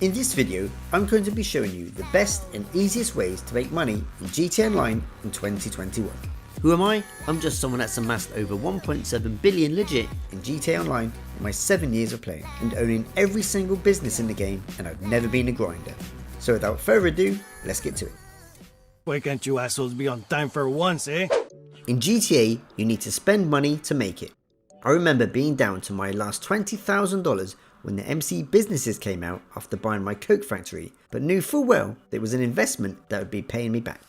In this video, I'm going to be showing you the best and easiest ways to make money in GTA Online in 2021. Who am I? I'm just someone that's amassed over 1.7 billion legit in GTA Online in my 7 years of playing and owning every single business in the game, and I've never been a grinder. So without further ado, let's get to it. Why can't you assholes be on time for once, eh? In GTA, you need to spend money to make it. I remember being down to my last $20,000 when the MC businesses came out after buying my Coke factory, but knew full well that it was an investment that would be paying me back.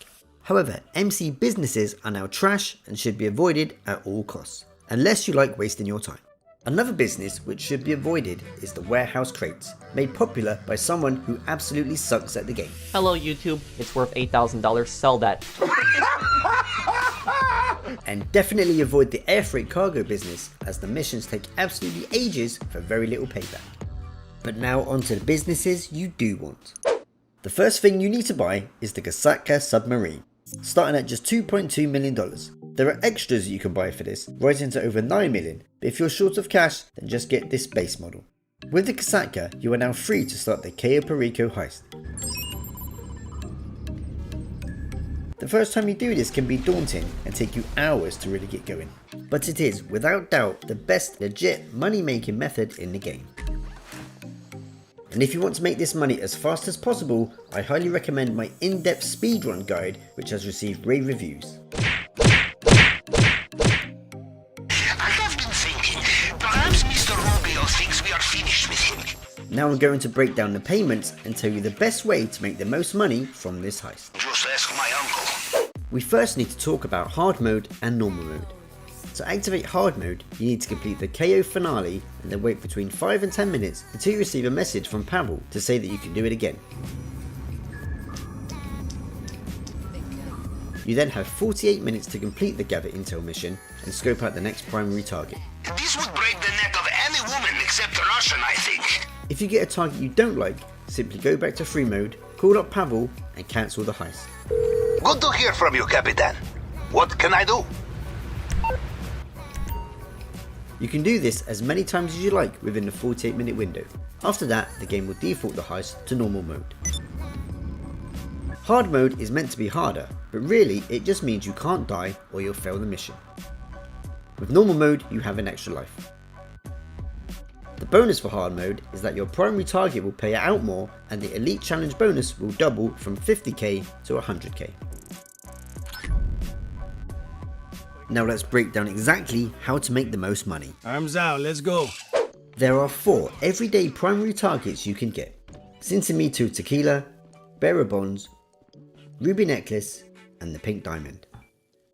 However, MC businesses are now trash and should be avoided at all costs, unless you like wasting your time. Another business which should be avoided is the warehouse crates, made popular by someone who absolutely sucks at the game. Hello YouTube, it's worth $8,000, sell that. And definitely avoid the air freight cargo business, as the missions take absolutely ages for very little payback. But now onto the businesses you do want. The first thing you need to buy is the Gasatka submarine, starting at just $2.2 million. There are extras you can buy for this, rising to over $9 million, but if you're short of cash, then just get this base model. With the Gasatka, you are now free to start the Cayo Perico heist. The first time you do this can be daunting and take you hours to really get going, but it is without doubt the best legit money making method in the game. And if you want to make this money as fast as possible, I highly recommend my in-depth speedrun guide, which has received rave reviews. I have been thinking, perhaps Mr. Rubio thinks we are finished with him. Now I'm going to break down the payments and tell you the best way to make the most money from this heist. Just ask my uncle. We first need to talk about hard mode and normal mode. To activate hard mode, you need to complete the KO finale and then wait between 5 and 10 minutes until you receive a message from Pavel to say that you can do it again. You then have 48 minutes to complete the gather intel mission and scope out the next primary target. This would break the neck of any woman except a Russian, I think. If you get a target you don't like, simply go back to free mode, call up Pavel and cancel the heist. Good to hear from you, Capitan. What can I do? You can do this as many times as you like within the 48-minute window. After that, the game will default the heist to normal mode. Hard mode is meant to be harder, but really it just means you can't die or you'll fail the mission. With normal mode, you have an extra life. The bonus for hard mode is that your primary target will pay out more and the elite challenge bonus will double from 50k to 100k. Now let's break down exactly how to make the most money. Arms out, let's go. There are 4 everyday primary targets you can get: Sintomito Tequila, Bearer Bonds, Ruby Necklace and the Pink Diamond.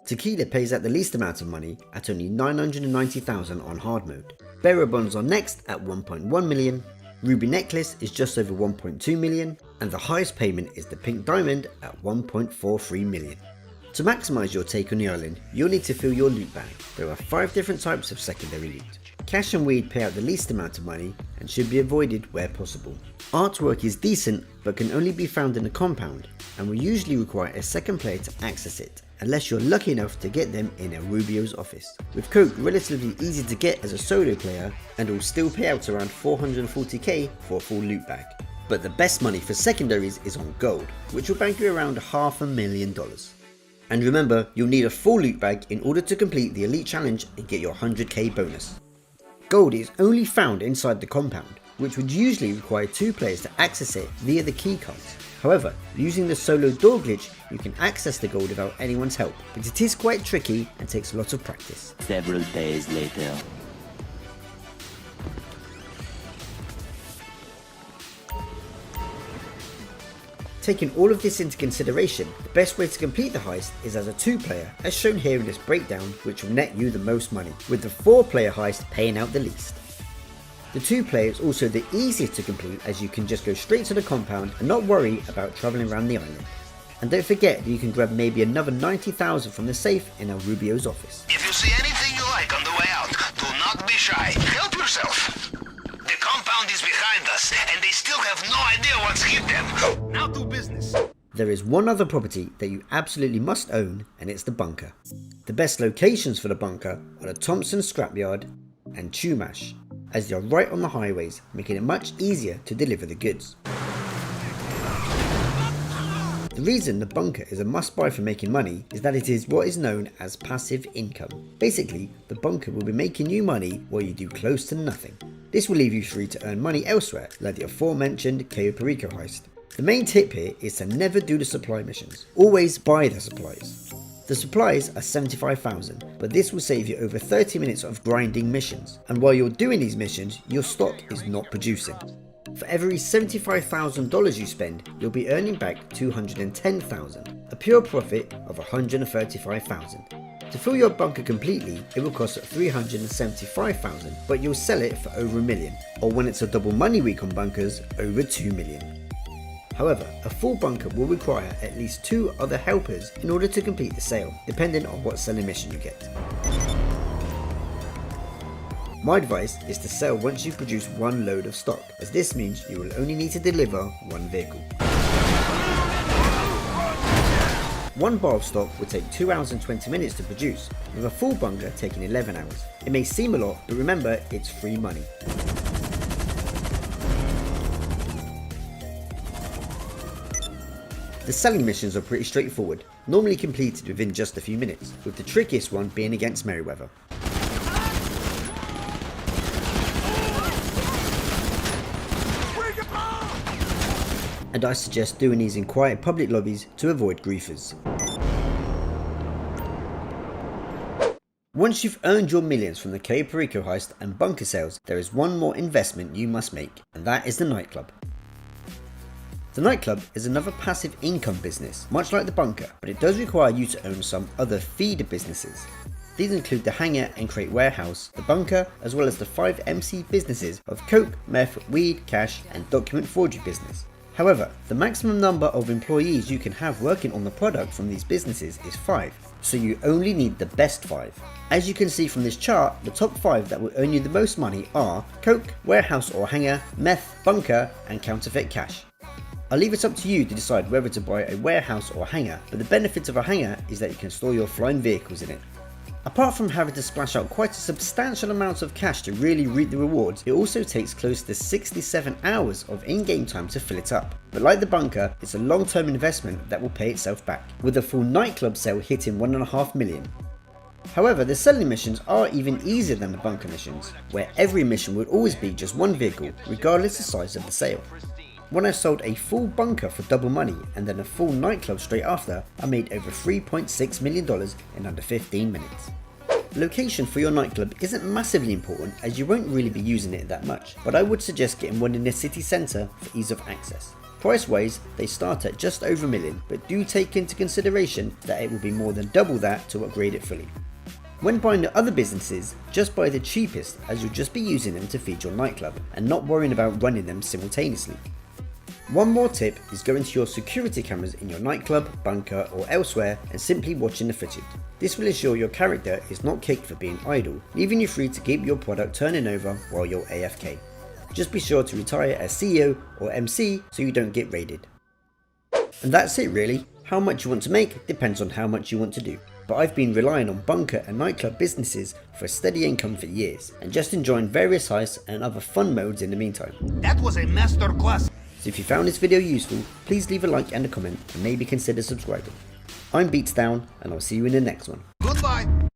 Tequila pays out the least amount of money at only 990,000 on hard mode. Bearer Bonds are next at 1.1 million, Ruby Necklace is just over 1.2 million, and the highest payment is the Pink Diamond at 1.43 million. To maximise your take on the island, you'll need to fill your loot bag. There are 5 different types of secondary loot. Cash and weed pay out the least amount of money and should be avoided where possible. Artwork is decent but can only be found in the compound and will usually require a second player to access it, unless you're lucky enough to get them in a Rubio's office. With Coke relatively easy to get as a solo player and will still pay out around 440k for a full loot bag. But the best money for secondaries is on gold, which will bank you around $500,000. And remember, you'll need a full loot bag in order to complete the elite challenge and get your 100k bonus. Gold is only found inside the compound, which would usually require 2 players to access it via the keycards. However, using the solo door glitch, you can access the gold without anyone's help, but it is quite tricky and takes a lot of practice. Several days later. Taking all of this into consideration, the best way to complete the heist is as a 2-player, as shown here in this breakdown, which will net you the most money, with the 4-player heist paying out the least. The 2-player is also the easiest to complete, as you can just go straight to the compound and not worry about travelling around the island. And don't forget that you can grab maybe another 90,000 from the safe in our Rubio's office. If you see anything you like on the way out, do not be shy. Help yourself. The compound is behind us, and they still have no idea what's hit them. Now do business. There is one other property that you absolutely must own, and it's the bunker. The best locations for the bunker are the Thompson Scrapyard and Chumash, as they are right on the highways, making it much easier to deliver the goods. The reason the bunker is a must buy for making money is that it is what is known as passive income. Basically, the bunker will be making you money while you do close to nothing. This will leave you free to earn money elsewhere, like the aforementioned Cayo Perico heist. The main tip here is to never do the supply missions. Always buy the supplies. The supplies are 75,000, but this will save you over 30 minutes of grinding missions. And while you're doing these missions, your stock is not producing. For every $75,000 you spend, you'll be earning back $210,000, a pure profit of $135,000. To fill your bunker completely, it will cost $375,000, but you'll sell it for over $1 million, or when it's a double money week on bunkers, over $2 million. However, a full bunker will require at least 2 other helpers in order to complete the sale, depending on what selling mission you get. My advice is to sell once you produce 1 load of stock, as this means you will only need to deliver 1 vehicle. 1 bar of stock will take 2 hours and 20 minutes to produce, with a full bunker taking 11 hours. It may seem a lot, but remember, it's free money. The selling missions are pretty straightforward, normally completed within just a few minutes, with the trickiest one being against Merryweather. And I suggest doing these in quiet public lobbies to avoid griefers. Once you've earned your millions from the Cayo Perico heist and bunker sales, there is one more investment you must make, and that is the nightclub. The nightclub is another passive income business, much like the bunker, but it does require you to own some other feeder businesses. These include the hangar and crate warehouse, the bunker, as well as the 5 MC businesses of coke, meth, weed, cash, and document forgery business. However, the maximum number of employees you can have working on the product from these businesses is 5, so you only need the best 5. As you can see from this chart, the top 5 that will earn you the most money are coke, warehouse or hangar, meth, bunker, and counterfeit cash. I'll leave it up to you to decide whether to buy a warehouse or hangar, but the benefit of a hangar is that you can store your flying vehicles in it. Apart from having to splash out quite a substantial amount of cash to really reap the rewards, it also takes close to 67 hours of in-game time to fill it up. But like the bunker, it's a long-term investment that will pay itself back, with a full nightclub sale hitting $1.5 million. However, the selling missions are even easier than the bunker missions, where every mission would always be just 1 vehicle, regardless of the size of the sale. When I sold a full bunker for double money and then a full nightclub straight after, I made over $3.6 million in under 15 minutes. The location for your nightclub isn't massively important as you won't really be using it that much, but I would suggest getting one in the city centre for ease of access. Price wise, they start at just over $1 million, but do take into consideration that it will be more than double that to upgrade it fully. When buying the other businesses, just buy the cheapest as you'll just be using them to feed your nightclub and not worrying about running them simultaneously. One more tip is going to your security cameras in your nightclub, bunker or elsewhere and simply watching the footage. This will ensure your character is not kicked for being idle, leaving you free to keep your product turning over while you're AFK. Just be sure to retire as CEO or MC so you don't get raided. And that's it really. How much you want to make depends on how much you want to do. But I've been relying on bunker and nightclub businesses for a steady income for years and just enjoying various heists and other fun modes in the meantime. That was a masterclass. So if you found this video useful, please leave a like and a comment and maybe consider subscribing. I'm Beats Down and I'll see you in the next one. Goodbye.